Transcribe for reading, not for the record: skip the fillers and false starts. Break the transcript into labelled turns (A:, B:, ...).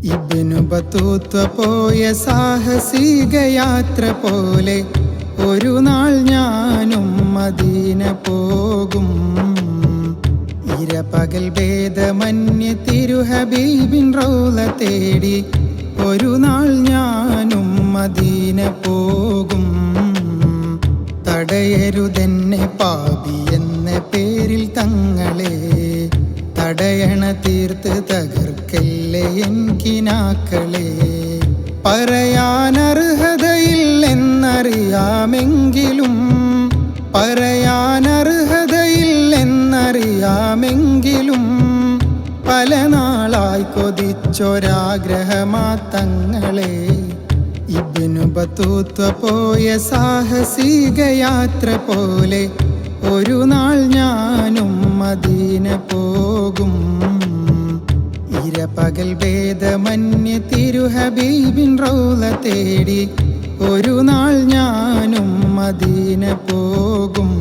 A: Ibnu Battuta പോയ സാഹസിക യാത്ര പോലെ ഒരു നാൾ ഞാനും മദീന പോകും. ഇരപകൽ ഭേദമന്യ തിരുഹബീബിൻ റൗള തേടി ഒരു നാൾ ഞാനും മദീന പോകും. തടയരുതെന്നെ പാപി എന്ന പേരിൽ തങ്ങളെ, തടയണ തീർത്ത് തകർക്കല്ലേ എൻകിനാക്കളെ. പറയാനർഹതയില്ലെന്നറിയാമെങ്കിലും പറയാനർഹതയില്ലെന്നറിയാമെങ്കിലും പല നാളായി കൊതിച്ചൊരാഗ്രഹമാ തങ്ങളെ. ഇബ്നു ബത്തൂത്ത പോയ സാഹസിക യാത്ര പോലെ ഒരു നാൾ ഞാനും മദീന പോകും. ഇരപകൽ ഭേദമന്യ തിരുഹബീബിൻ റൗള തേടി ഒരു നാൾ ഞാനും മദീന പോകും.